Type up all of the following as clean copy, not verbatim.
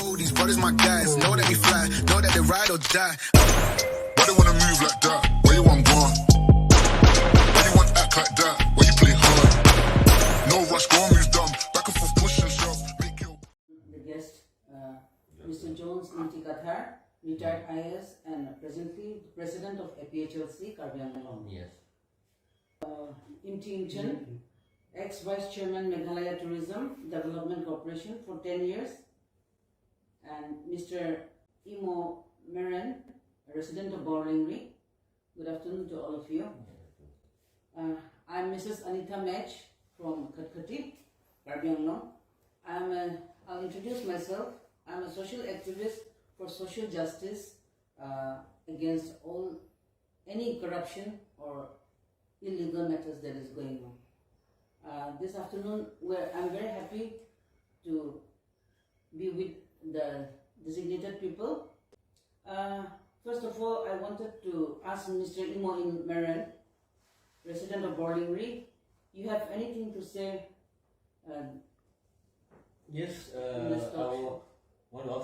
Oh, these brothers my guys. Know that we fly, know that they ride or die. Why they wanna move like that? Where you want gone? Why you want act like that? Why you play hard? No rush, go on, move dumb. Back and forth, push and shove. Make your... The guest, Mr. Jones Intikathar, retired IAS and presently President of APHLC, Karbi. Yes. Imti Imchen, ex-Vice Chairman Meghalaya Tourism Development Corporation for 10 years. And Mr. Imo Meren, a resident of Borlingri. Good afternoon to all of you. I'm Mrs. Anita Mech from Katkati, Karbi. I'll introduce myself. I'm a social activist for social justice against any corruption or illegal matters that is going on. This afternoon, I'm very happy to be with the designated people. First of all, I wanted to ask Mr. Imo Meren, resident of Borlingri, you have anything to say? Yes, I want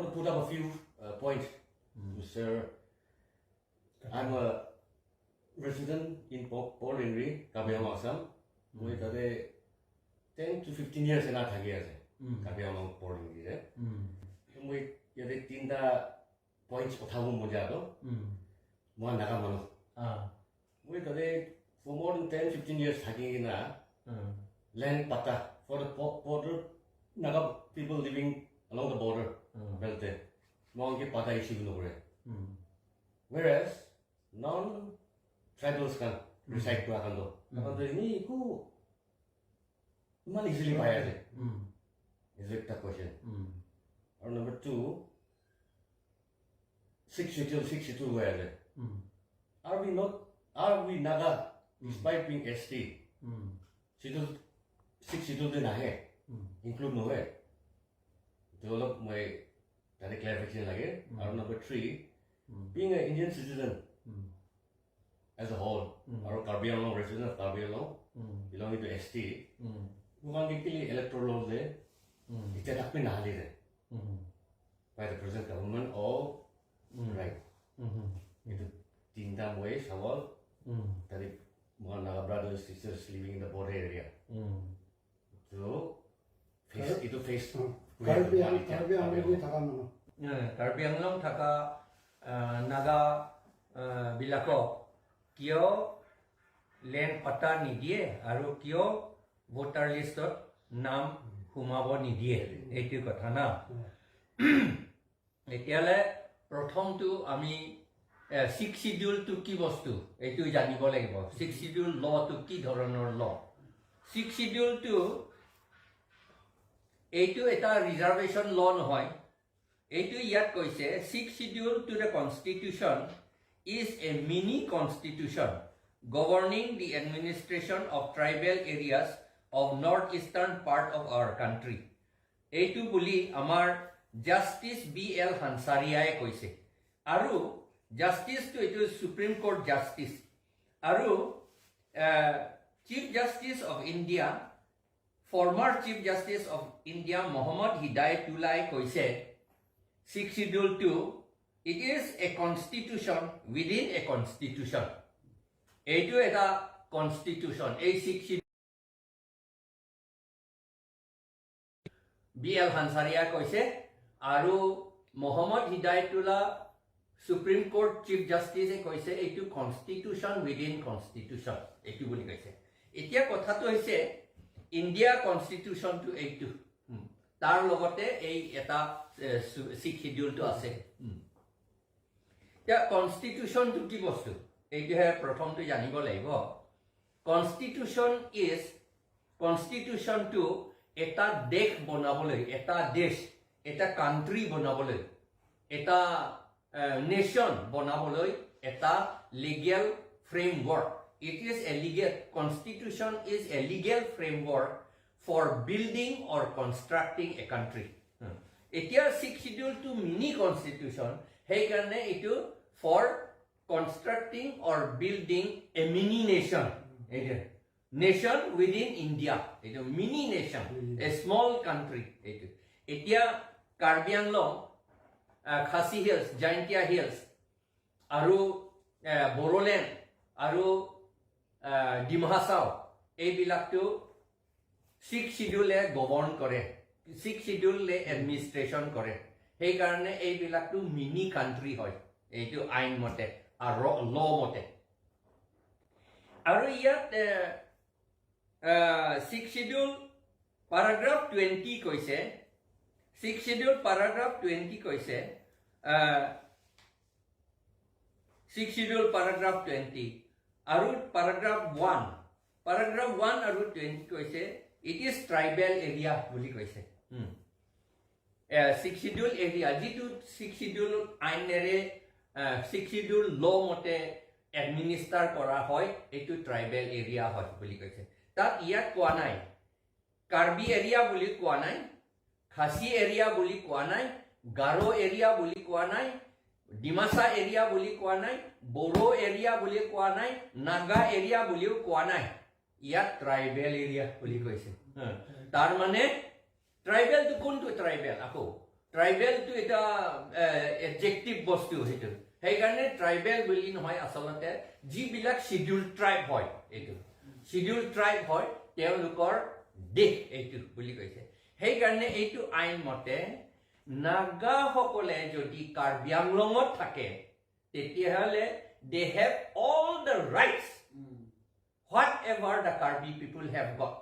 to put up a few points to share. I'm a resident in Borlingri, Karbi Assam. We have 10 to 15 years in our Karbi Borlingri. We have 3 points of Tabu Mojado, one Naga. We have for more than 10 15 years in land pata for the border Naga people living along the border. Mongi pata issue no. Whereas non-tribals can reside to Akando. Akando ini ku man easily buy it. Is it the question? Or number 2, 62 where are we Naga despite being ST? 62 din ahe include no way. Develop my direct clarification again. Or number 3, being an Indian citizen as a whole, or Karbi resident of Karbi belonging to ST, electoral law there, it's a by the present government or right. Itu tinta way sawal dari Naga brothers sisters living in the border area. So face Karbi Anglong Taka Naga Bilako Kyo Land Pata Nidie Aru Kyo voter list Nam Humabo Nidie Etu Katana Etiale Prothomtu Ami 6 schedule to ki bostu etu janibo lagibo 6 schedule law to ki dhoronor law 6 schedule to etu eta reservation law nohoy etu yat koise 6 schedule to the constitution is a mini constitution governing the administration of tribal areas of northeastern part of our country etu buli amar Justice B.L. Hansariae koise aru Justice to it is Supreme Court Justice. Aru Chief Justice of India, former Chief Justice of India Muhammad Hidayatullah Koise, 6 Schedule 2, it is a constitution within a constitution. Etu eta constitution, a 6 Schedule B.L. Hansaria Koise, Aru Muhammad Hidayatullah Supreme Court Chief Justice koise etu constitution within constitution etu boli koise etia kotha to hoise India constitution to etu tar logote ei eta 6 schedule to ase ya constitution to ki bostu etu he prothom to janibo laibo constitution is constitution to eta desh bonaboloi eta desh eta country bonaboloi eta nation bonaboloi eta legal framework. It is a legal constitution is a legal framework for building or constructing a country. Etia 6 schedule to mini constitution hey karne itu for constructing or building a mini nation. Nation within India. Itu mini nation, a small country. এতিয়া কাৰ্বি আংলং খাচী hills Jaintia hills আৰু বড়োলেণ্ড আৰু ডিমা হাছাও এইবিলাকটো 6 শিডিউলে govern কৰে 6 শিডিউলে administration কৰে সেইকাৰণে এইবিলাকটো mini country হয় এইটো আইন মতে আৰু ল মতে আৰু ইয়াত 6 শিডিউল paragraph 20 কৈছে 6 শিডিউল paragraph 20 কৈছে 6 শিডিউল paragraph 20 আৰু paragraph 1 আৰু 20 কৈছে it is tribal area বুলি কৈছে 6 শিডিউল এৰিয়া যিটো 6 শিডিউল আইনেৰে 6 শিডিউল ল মতে এডমিনিষ্টাৰ কৰা হয় এইটো ট্ৰাইবেল এৰিয়া হয় বুলি কৈছে তাত ইয়াত কোৱা নাই কাৰ্বি এৰিয়া বুলি কোৱা নাই খাচী এৰিয়া বুলি কোৱা নাই গাৰো এৰিয়া বুলি কোৱা নাই ডিমাচা এৰিয়া বুলি কোৱা নাই বড়ো এৰিয়া বুলি কোৱা নাই নাগা এৰিয়া বুলিও কোৱা নাই ইয়াত ট্ৰাইবেল এৰিয়া বুলি কৈছে তাৰ মানে ট্ৰাইবেল তো কোনটো ট্ৰাইবেল আকৌ ট্ৰাইবেল তো এটা এডজেক্টিভ বস্তু সেইটো সেইকাৰণে ট্ৰাইবেল বুলি নহয় আচলতে যিবিলাক শিডিউল ট্ৰাইব হয় এইটো শিডিউল ট্ৰাইব হয় তেওঁলোকৰ দেশ এইটো বুলি কৈছে সেইকাৰণে এইটো আইন মতে নাগা সকলে যদি কাৰ্বি আংলঙত থাকে তেতিয়াহলে they have all the rights whatever the Karbi people have got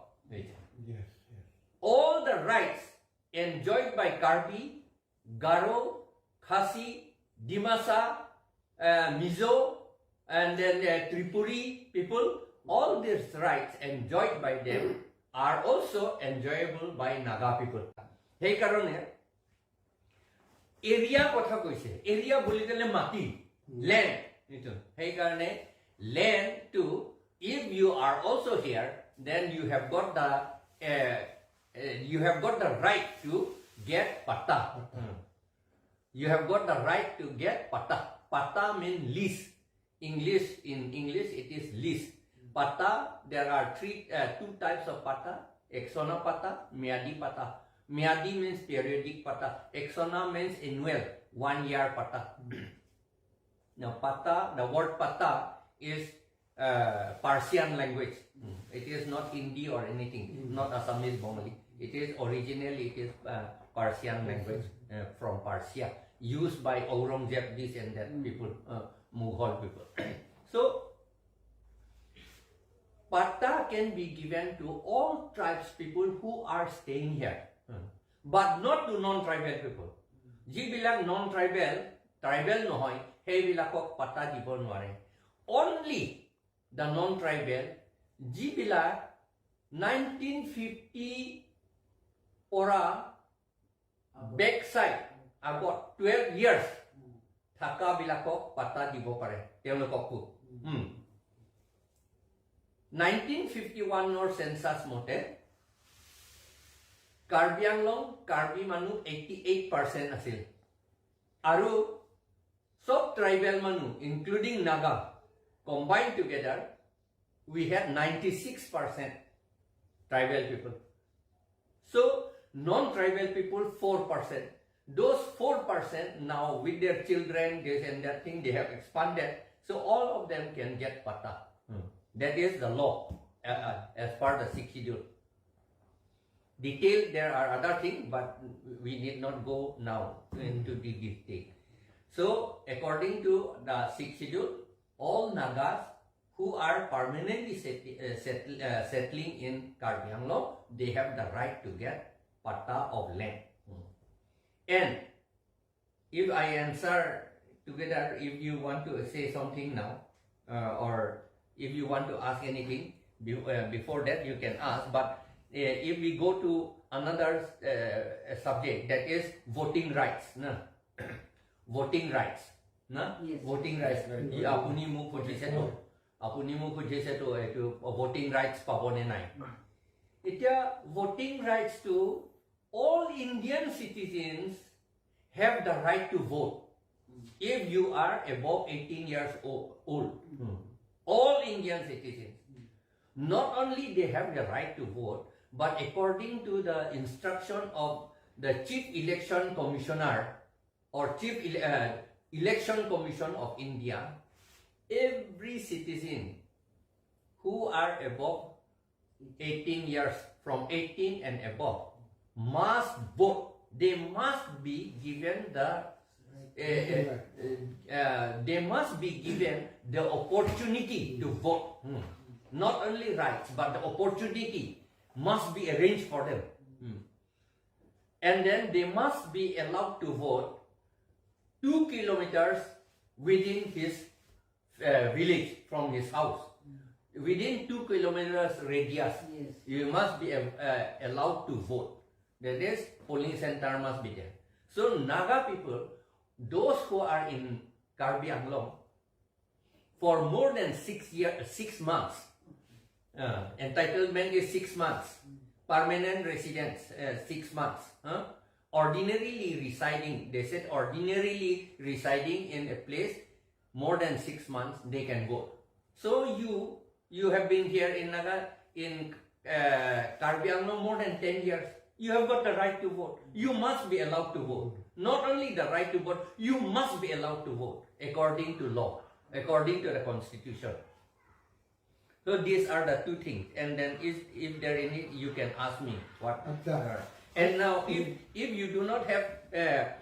all the rights enjoyed by Karbi Garo Khasi Dimasa Mizo and then Tripuri people all these rights enjoyed by them are also enjoyable by Naga people hey karone area kotha koise area boli kale mati land ito hey karone land to if you are also here then you have got the right to get pata you have got the right to get pata means lease in English it is lease pata there are two types of pata exona pata miadi pata miadi means periodic pata exona means annual 1 year pata now pata the word pata is Persian language it is not Hindi or anything not Assamese Bengali it is originally it is Persian language from Persia used by Aurangzeb this and that people Mughal people so pata can be given to all tribes people who are staying here but not to non-tribal people jibilak non-tribal tribal nohoy heibilakok pata dibo nware only the non-tribal jibilak 1950 ora backside about 12 years thaka bilakok pata dibo pare teolokokku 1951 or census mote Karbi Anglong Karbi manu 88% asil aru sob tribal manu including Naga combined together we had 96% tribal people so non-tribal people 4% those 4% now with their children this and that thing they have expanded so all of them can get pata that is the law as per the 6th schedule. Detail there are other things, but we need not go now into the detail. So, according to the 6th schedule, all Nagas who are permanently settling in Karbi Anglong, they have the right to get pata of land. And if I answer together, if you want to say something now, or if you want to ask anything before that you can ask but if we go to another subject that is voting rights na voting rights na yes. Voting rights apuni mu khojise to etu voting rights pabone nai etia voting rights to all Indian citizens have the right to vote if you are above 18 years old all Indian citizens not only they have the right to vote but according to the instruction of the Chief Election Commissioner or Election Commission of India, every citizen who are above 18 years, from 18 and above, must vote. They must be given the opportunity to vote. Not only rights, but the opportunity must be arranged for them. And then they must be allowed to vote 2 kilometers within his village from his house. Within 2 kilometers radius, Yes. you must be allowed to vote. That is, polling center must be there. So Naga people, those who are in Karbi Anglong, for more than 6 months, entitlement is 6 months, permanent residence 6 months, ordinarily residing, they said ordinarily residing in a place more than 6 months, they can vote. So you have been here in Naga, in Karbi Anglong more than 10 years. You have got the right to vote. You must be allowed to vote. Not only the right to vote, you must be allowed to vote according to law, according to the constitution. So these are the 2 things. And then if there any, you can ask me what. And now if you do not have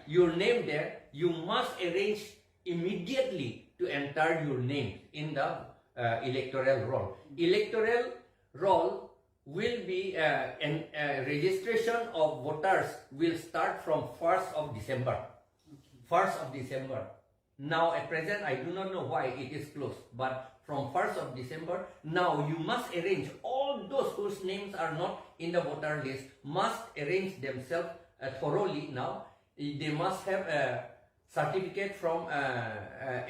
your name there, you must arrange immediately to enter your name in the electoral roll. Electoral roll will be registration of voters will start from 1st of December. 1st of December. Now at present I do not know why it is closed, but from 1st of December, now you must arrange all those whose names are not in the voter list must arrange themselves thoroughly now. They must have a certificate from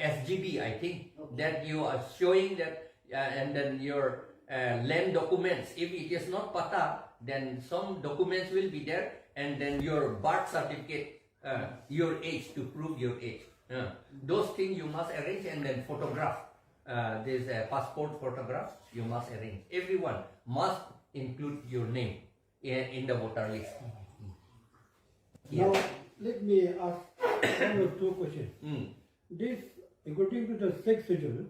SGB, I think, that you are showing that, and then your land documents. If it is not pata, then some documents will be there, and then your birth certificate, your age, to prove your age. Those things you must arrange, and then photograph. There's a passport photograph you must arrange. Everyone must include your name in the voter list. Now, let me ask 1 or 2 questions. This, according to the 6th schedule,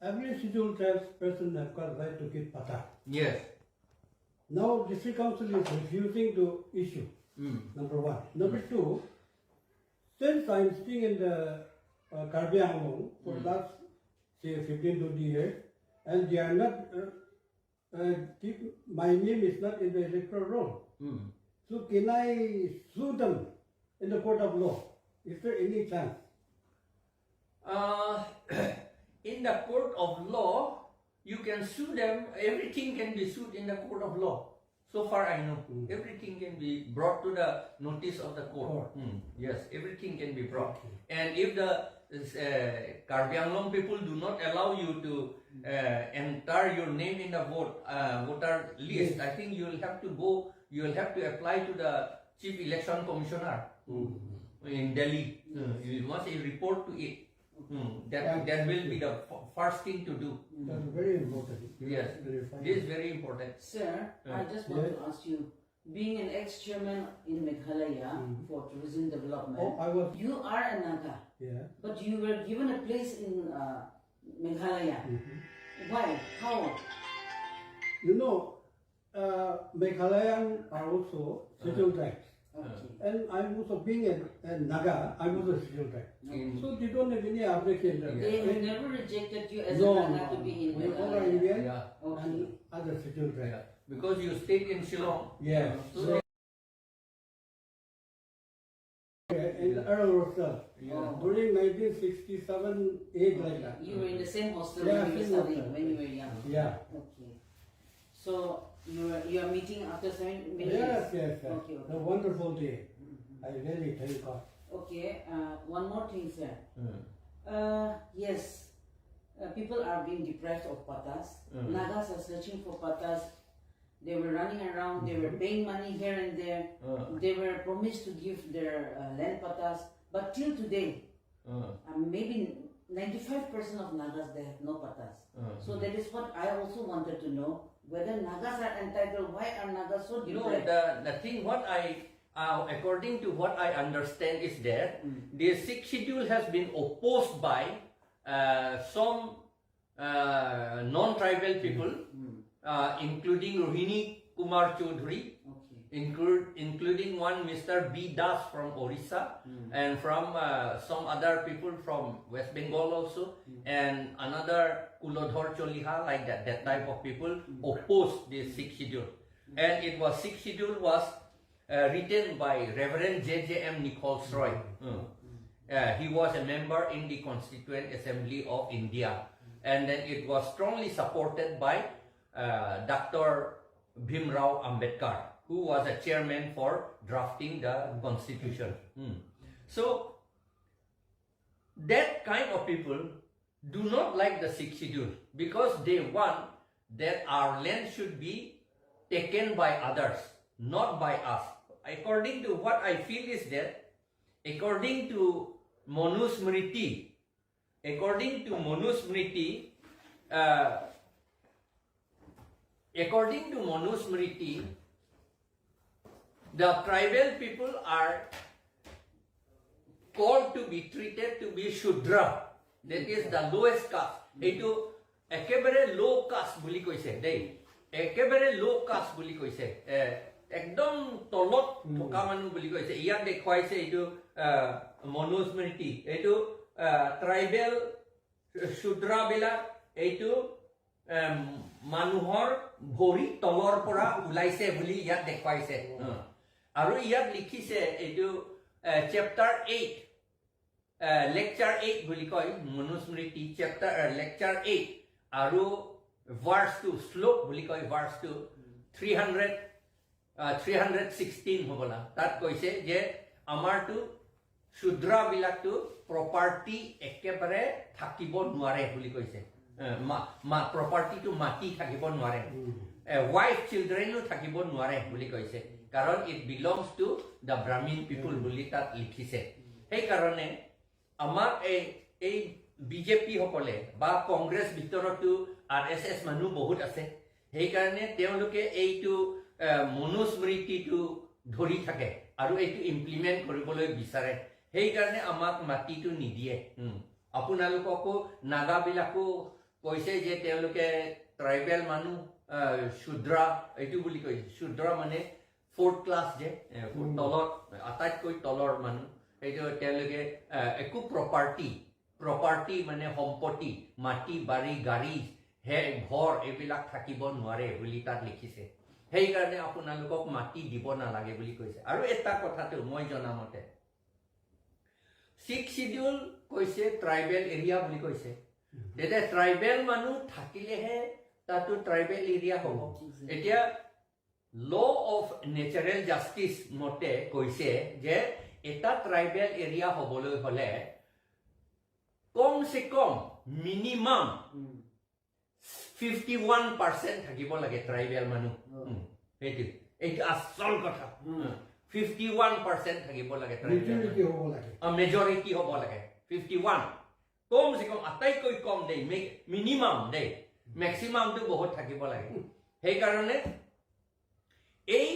every scheduled tribes person has got right to get pata. Yes. Now, district council is refusing to issue. Number 1. Number 2, since I'm staying in the Karbi Anglong for last, say, 15-20 years, and they are not, my name is not in the electoral roll. So can I sue them in the court of law? Is there any chance? In the court of law, you can sue them. Everything can be sued in the court of law. So far I know, everything can be brought to the notice of the court. Yes, everything can be brought. And if the Karbi Anglong people do not allow you to enter your name in the voter list, I think you will have to go. You will have to apply to the Chief Election Commissioner in Delhi. You must report to it. That will be the first thing to do. That's very important. Yes, this is very important. Sir, I just want to ask you, being an ex-chairman in Meghalaya for tourism development, you are a Naga, but you were given a place in Meghalaya. Why? How? You know, Meghalayan are also scheduled tribes. And I'm also being a Naga, I'm also scheduled tribe. So they don't have any objection. They have never rejected you as a Naga to be in we all are Meghalaya. Indian and other scheduled tribe. Because you stayed in Shillong. Yeah. So In Earl Rochelle. During 1967, 8 like that. You were in the same hostel Yeah, when you were same studying, hostel. when you were young. Yeah. Okay. So you are meeting after many Yes, years? yes. Okay, A okay. wonderful day. I really thank God. Okay, one more thing, sir. Yes, people are being deprived of patas. Nagas are searching for patas. They were running around, they were paying money here and there. They were promised to give their land patas. But till today, maybe 95% of Nagas, they have no patas. So that is what I also wanted to know. Whether Nagas are entitled, why are Nagas so you know, deprived? the thing what according to what I understand is that the sixth schedule has been opposed by some non-tribal people, including Rohini Kumar Chaudhary, including one Mr. B. Das from Orissa, and from some other people from West Bengal also, and another Kulodhar Choliha, like that type of people opposed the sixth schedule. And it was sixth schedule was written by Reverend J.J.M. Nichols Roy. He was a member in the Constituent Assembly of India, and then it was strongly supported by Dr. Bhimrao Ambedkar, who was a chairman for drafting the constitution. So that kind of people do not like the sixth schedule because they want that our land should be taken by others, not by us. According to what I feel is that, according to Manusmriti, the tribal people are called to be treated to be Shudra, that is the lowest caste. Eto ekebare low caste buli koise dei, ekebare low caste buli koise, ekdom tolot thoka manu buli koise. Iyak dekhoise eto Manusmriti, eto tribal Shudra bila eto manuhor bhori tolor pora ulaise buli iyak dekhoise. Aru iyak likhise eto chapter 8, lecture 8 buli koi Manusmriti chapter lecture 8 aru verse 2 slok buli koi verse 2 316 hobola tat koise je amar tu Shudra bilak tu property ekebare thakibo nware buli koise. Property to mati thakibo nware, wife children thakibo nware buli koise, karon it belongs to the Brahmin people buli tat likhise. Hey karone amar ei BJP hokole ba Congress bitorato RSS manu bahut ase, hey karone teoloke eitu Manusmriti tu dhori thake aru eitu implement koriboloi bisare, hey karone amak mati tu nidie. Apunalukoko Naga bilako koise je teoloke tribal manu Shudra eitu buli koise. Shudra mane fourth class je, tolor atat koi tolor manu. Eitu teoloke eku property mane hompoti mati bari gari he ghor ebilak thakibo nware buli tat likhise. Hei karone apunalukok mati dibo na lage buli koise. Aru eta kotha tu moi jana mote sixth schedule koise tribal area buli koise. Dete tribal manu থাকিলেহে তাতো tribal area hobo. Etia law of natural justice mote koise je eta tribal area hoboloi hole kom se kom minimum 51% থাকিব লাগে tribal manu. Etu asol kotha 51% থাকিব লাগে tribal majority hobo lage 51 kom se kom atai koi kom dei minimum dei maximum tu bahut thakibo lage. Hei karone ei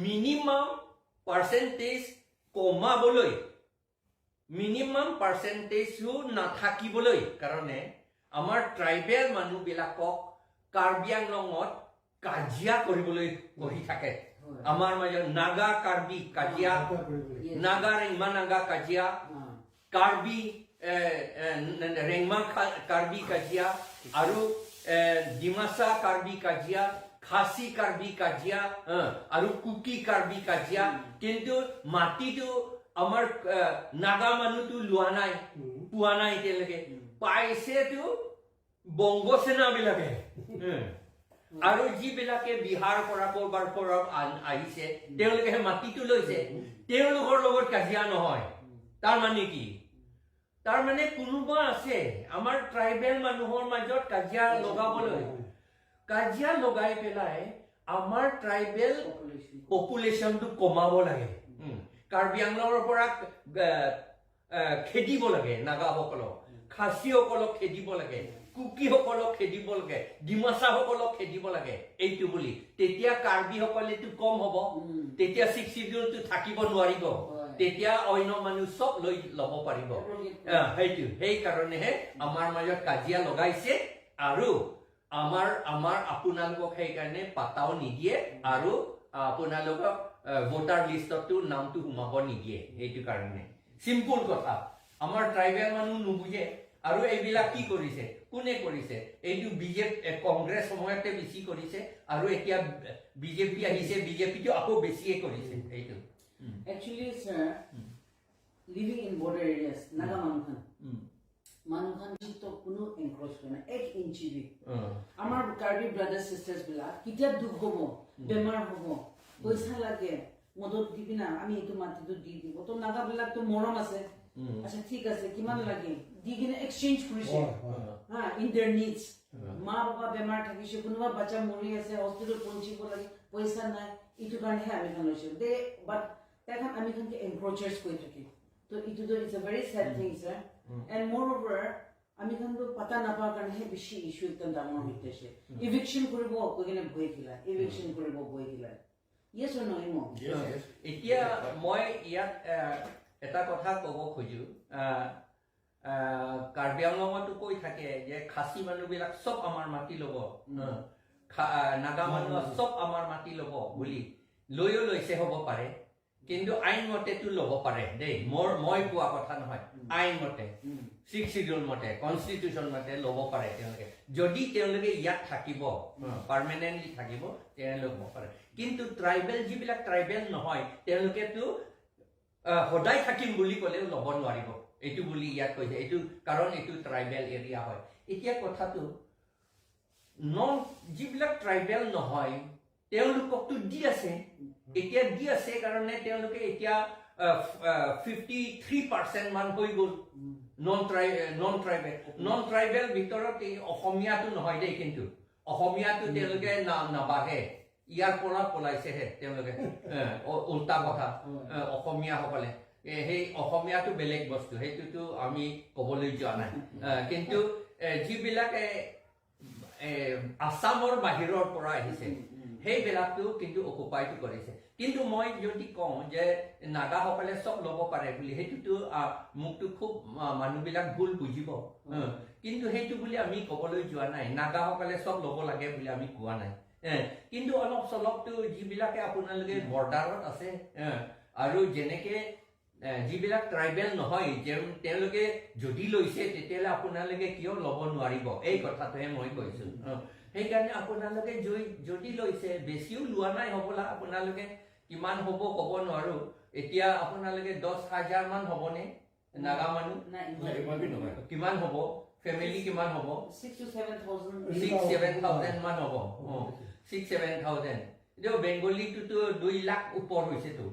minimum percentage koma boloi minimum percentage hu na thakiboloi karone amar tribal manu bilakok Karbi Anglongot kajia koriboloi kori thake. Amar major Naga Karbi kajia, Naga Rengma Naga kajia, Karbi Rengma Karbi kajia, aru Dimasa Karbi kajia, Khasi Karbi kajia, aru Kuki Karbi kajia. Kintu mati tu amar Naga manu tu luanai, puanai teleke, paise tu bongo sena bilake. Aru ji bilake Bihar pora korbar pora ahise, teoloke mati tu loise, teolokor logot kajia nohoy. Tar mane ki? Tar mane kunuba ase, amar tribal manuhor majot kajia logaboloi. Kajia logai pelai, amar tribal population tu komabo lage. Karbi Anglor pora khedibo lage, Naga hokolo, Khasi hokolo khedibo lage. কুকিসকলক খেদিব লাগে ডিমাচাসকলক খেদিব লাগে এইটো বুলি তেতিয়া কাৰ্বিসকলেতো কম হ'ব তেতিয়া 6 শিডিউলটো থাকিব নোৱাৰিব তেতিয়া অন্য মানুহ সব লৈ ল'ব পাৰিব সেইটো সেই কাৰণেহে আমাৰ মাজত কাজিয়া লগাইছে আৰু আমাৰ আপোনালোকক সেই কাৰণে পাতাও নিদিয়ে আৰু আপোনালোকক ভোটাৰ লিষ্টতো নামটো সোমাব নিদিয়ে এইটো কাৰণে সিম্পল কথা আমাৰ ট্ৰাইবেল মানুহ নুবুজে আৰু এইবিলাক কি কৰিছে কোনে কৰিছে এইটো বিজেপি কংগ্ৰেছ সময়তে বেছি কৰিছে আৰু এতিয়া বিজেপি আহিছে বিজেপিটো আকৌ বেছিয়ে কৰিছে এইটো Actually, sir, living in border areas, Naga Manukhan to kuno encroach kona 1 inch bhi. Amar Karbi brothers sisters bila kitia dukh hobo, bemar hobo, poisa lage, modot dibina, ami etu mati to di dibo. To Naga bila to morom ase. Acha thik ase kiman lage. Digine exchange korise. Ha, in their needs. Ma baba bemar thakise kunuba bacha mori ase hospital ponchibo lage, poisa nai. Itu karone he ami kan loise. They but এখন আমি কিন্তু এনক্রোচার্স কই থাকি তো ইটো তো it's a very sad thing sir and moreover আমি কিন্তু পাতা না পাওয়ার কারণে বেশি ইস্যু একদম ডাঙৰ হইতেছে ইভিকশন কৰিব কইনে ভয় কিলা ইভিকশন কৰিব ভয় কিলা ইয়েস অৰ নো ইমো এতিয়া মই ইয়াত এটা কথা কব খুজু কাৰ্বি আংলঙতো কৈ থাকে যে খাসী মানুহবিলাক সব আমাৰ মাটি লব নাগা মানুহ সব আমাৰ মাটি লব বুলি লৈও লৈছে হ'ব পাৰে কিন্তু আইন মতে তো লব পাৰে দেই মই কোৱা কথা নহয় আইন মতে 6 শিডিউল মতে কনস্টিটিউশন মতে লব পাৰে তেওঁলোকে যদি তেওঁলোকে ইয়াত থাকিব পাৰ্মানেন্টলি থাকিব তেওঁলোকে লব পাৰে কিন্তু ট্ৰাইবেল যিবিলাক ট্ৰাইবেল নহয় তেওঁলোকে তো সদায় থাকিম বুলি ক'লেও লব নোৱাৰিব এইটো বুলি ইয়াত কৈছে এইটো কাৰণ এইটো ট্ৰাইবেল এৰিয়া হয় এতিয়া কথাটো নন যিবিলাক ট্ৰাইবেল নহয় তেওঁলোককতো দি আছে এতিয়া দি আছে কাৰণে তেওঁলোকে এতিয়া 53% মান হৈ গ'ল নন ট্ৰাইবেল ভিতৰত এই অসমীয়াটো নহয় দেই কিন্তু অসমীয়াটো তেওঁলোকে নাবাহে ইয়াৰ পৰা পলাইছেহে তেওঁলোকে উল্টা কথা অসমীয়া সকলে সেই অসমীয়াটো বেলেগ বস্তু সেইটোতো আমি ক'বলৈ যোৱা নাই কিন্তু যিবিলাকে আসামৰ বাহিৰৰ পৰা আহিছে সেইবিলাকটো কিন্তু অকুপাইটো কৰিছে কিন্তু মই যদি কওঁ যে নাগাসকলে সব ল'ব পাৰে বুলি সেইটোতো মুখটো খুব মানুহবিলাক ভুল বুজিব কিন্তু সেইটো বুলি আমি ক'বলৈ যোৱা নাই নাগাসকলে সব ল'ব লাগে বুলি আমি কোৱা নাই কিন্তু অলপ চলপটো যিবিলাকে আপোনালোকে বৰ্ডাৰত আছে আৰু যেনেকে যিবিলাক ট্ৰাইবেল নহয় তেওঁলোকে যদি লৈছে তেতিয়াহ'লে আপোনালোকে কিয় ল'ব নোৱাৰিব এই কথাটোহে মই কৈছো সেইকাৰণে আপোনালোকে যদি লৈছে বেছিও লোৱা নাই হ'বলা আপোনালোকে কিমান হ'ব ক'ব নোৱাৰো এতিয়া আপোনালোকে 10,000 মান হ'বনে নাগা মানুহ কিমান হ'ব ফেমিলি কিমান হ'ব 6 to 7,000 6-7,000 মান হ'ব 6-7,000 এতিয়া বেংগলীটোতো 2 লাখ ওপৰ হৈছেতো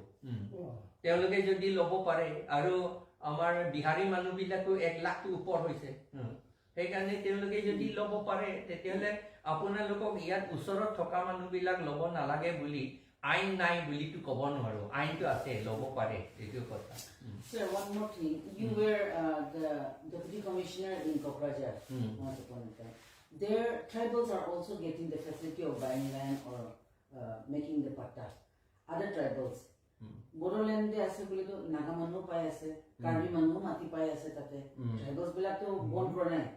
তেওঁলোকে যদি ল'ব পাৰে আৰু আমাৰ বিহাৰী মানুহবিলাকো 1 লাখটো ওপৰ হৈছে সেইকাৰণে তেওঁলোকে যদি ল'ব পাৰে তেতিয়াহ'লে আপোনালোকক ইয়াত ওচৰত থকা মানুহবিলাক ল'ব নালাগে বুলি আইন নাই বুলিতো ক'ব নোৱাৰো আইনটো আছে ল'ব পাৰে এইটো কথা Sir, one more thing. You were the Deputy Commissioner in Kokrajhar once upon a time. Their tribals are also getting the facility of buying land or making the patta. Other tribals. Bodoland ase bole to Naga manu pai ase, Karbi manu mati pai ase tate. Tribals bila to bon kora nai.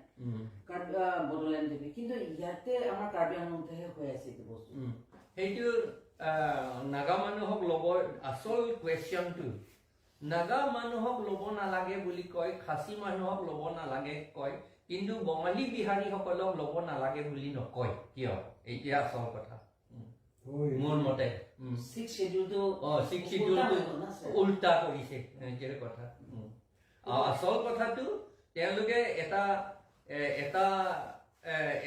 Karbi Bodoland debi. Kintu yate amar Karbi manu tehe hoy ase to bostu. Heitu Naga মানুহক ল'ব আসল কোৱেশ্চনটো নাগা মানুহক ল'ব নালাগে বুলি কয় খাসী মানুহক ল'ব নালাগে কয় কিন্তু বঙালী বিহাৰী সকলক ল'ব নালাগে বুলি নকয় কিয় এতিয়া আসল কথা মোৰ মতে 6 schedule উল্টা কৰিছে এই কথা আসল কথাটো তেওঁলোকে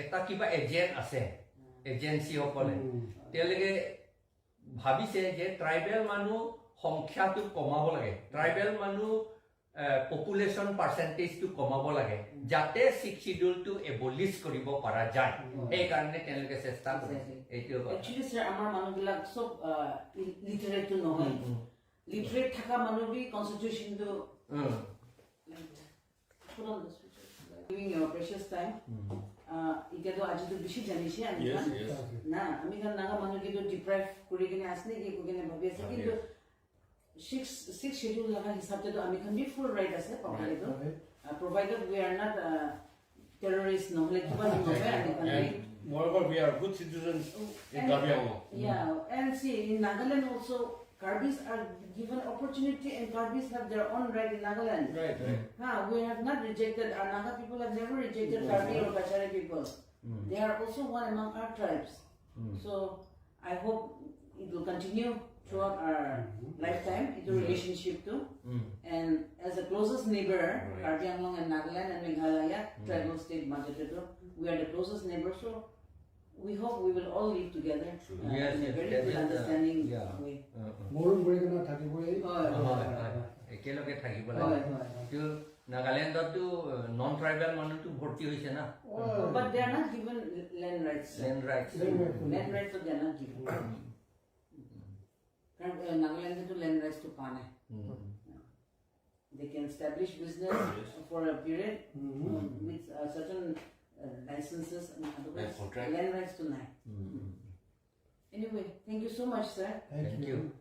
এটা কিবা এজেন্ট আছে এজেন্সি সকলে তেওঁলোকে ভাবিছে যে ট্ৰাইবেল মানুহ সংখ্যাটো কমাব লাগে ট্ৰাইবেল মানুহ পপুলেশন পাৰ্চেন্টেজটো কমাব লাগে যাতে 6 শিডিউলটো এবলিশ কৰিব পৰা যায় এই কাৰণে তেওঁলোকে চেষ্টা কৰিছে এইটো Actually sir amar manubila sob literate to নহয় literate থাকা মানুহ B constitution to giving your precious time. Ita to aji to bishi janishi ani Yes, kan. yes. Na, ami kan naga manu ki to deprive kuri kene asne ki kuri kene bhabi ase ki to six schedule laga hisab te to ami kan be full right ase pahale to. Provided we are not terrorists, no, like And moreover, we are good citizens in Karbi. Yeah, and see, in Nagaland also, Karbis are given opportunity and Karbis have their own right in Nagaland. Right. We have not rejected, our Naga people have never rejected Karbi or Kachari people. They are also one among our tribes. So, I hope it will continue throughout our lifetime, it's a relationship too. And as the closest neighbor, Karbi Anglong and Nagaland and Meghalaya, tribal state Majapahit, we are the closest neighbor, so we hope we will all live together in a very good understanding way. Moron bore kana thakiboy. একেলগে থাকিব লাগে তো নাগালেণ্ডতো non tribal মানুহটো ভৰ্তি হৈছে না But they are not given land rights. Land rights, so they are not given. Nagaland to land rights to Pane. They can establish business for a period with certain licenses and otherwise land rights to nine. Anyway, thank you so much, sir. Thank you.